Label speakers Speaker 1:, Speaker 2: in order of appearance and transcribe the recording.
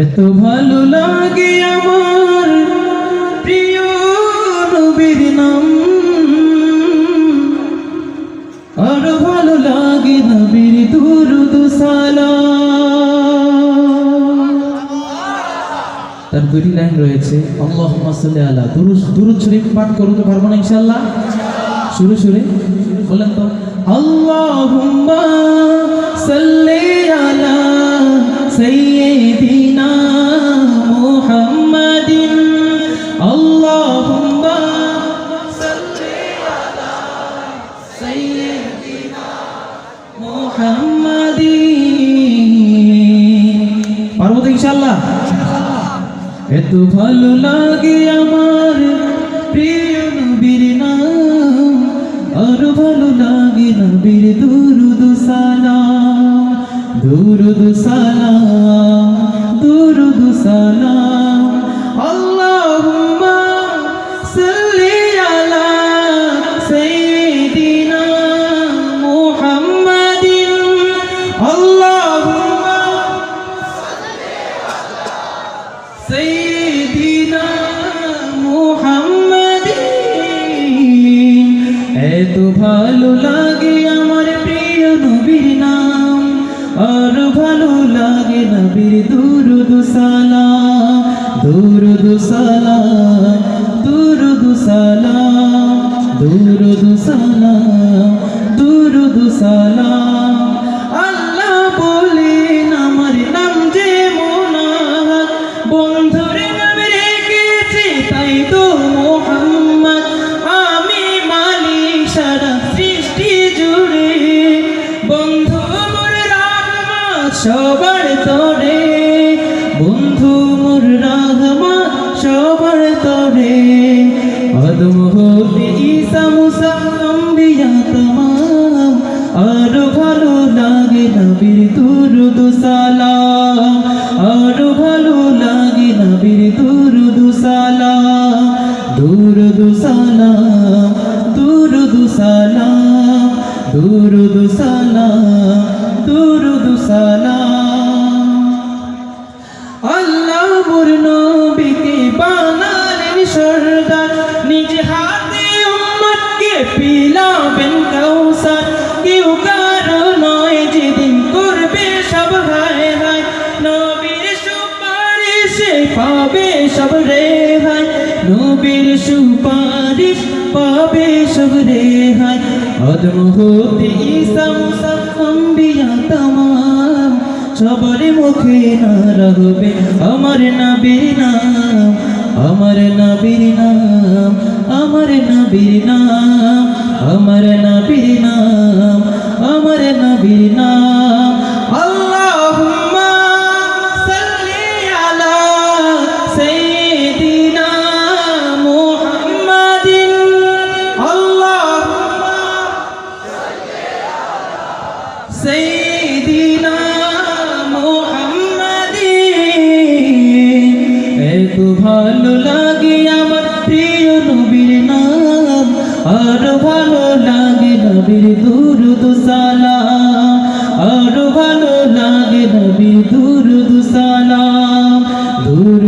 Speaker 1: এত ভালো লাগে আমার প্রিয় নবীর নাম, আর ভালো লাগে নবীর দুরূদ সালাম। তার দুটি লাইন রয়েছে, আল্লাহুম্মা সাল্লি আলা, দুরূদ শরীফ পাঠ করতে পারবো না ইনশাআল্লাহ? সুরে সুরে বলেন তো, আল্লাহুম্মা সাল্লি আলা সাইয়্যিদিনা মুহাম্মাদিন, আল্লাহুম্মা সাল্লি আলা সাইয়্যিদিনা মুহাম্মাদিন। পারবো তো ইনশাআল্লাহ? এত ভালো লাগে আমার প্রিয় নবীর নাম, আর ভালো লাগে নবীর দুরূদ সালাম, দুরূদ সালাম, দুরূদ সালাম। আল্লাহুম্মা সাল্লি আলা সাইয়্যিদিনা মুহাম্মাদিন, আল্লাহুম্মা সাল্লি আলা সাইয়্যিদিনা মুহাম্মাদিন। এত ভালো লাগে আমার প্রিয় নবীর নাম, আর ভালো লাগে নবীর দুরূদ সালাম, দুরূদ সালাম, দুরূদ সালাম, দুরূদ সালাম, দুরূদ সালাম। আল্লাহ বলেন আমার নাম যে মোনাহাত, বন্ধুর নাম রেখেছে তাই তো মুহাম্মদ। আমি মালিক সারা সৃষ্টি জুড়ে, বন্ধু মোর রহমত সবার তরে, বন্ধু মোর রহমত সবার তরে। আদম হতে ঈসা মুসা আম্বিয়া তামাম, আর ভালো লাগে নবীর দুরূদ সালাম, আর ভালো লাগে নবীর দুরূদ সালাম, দুরূদ সালাম, দুরূদ সালাম, দুরূদ সালাম, দুরূদ সালাম। আল্লাহ মোর নবীকে বানালেন সরদার, নিজ হাতে উম্মতকে পিলাবেন কাউসার। কেউ কারো নয় যেদিন করবে সব হায় হায়, নবীর সুপারিশে পাবে সব রেহাই, নবীর সুপারিশ পাবে সব রেহাই। আদম হতে ঈসা মুসা আম্বিয়া তামাম, সবার মুখে না রাখবে আমার নবীর নাম, আমার নবীর নাম, আমার নবীর নাম, আমার নবীর নাম, আমার নবীর নাম। আল্লাহুম্মা সাল্লি আলা সাইয়্যিদিনা মুহাম্মাদিন, আল্লাহুম্মা সাল্লি আলা সাইয়্যিদিনা মুহাম্মাদিন। এত ভালো লাগে আমার প্রিয় নবীর নাম, আর ভালো লাগে নবীর দুরূদ সালাম, আর ভালো লাগে নবীর দুরূদ সালাম, দুরূদ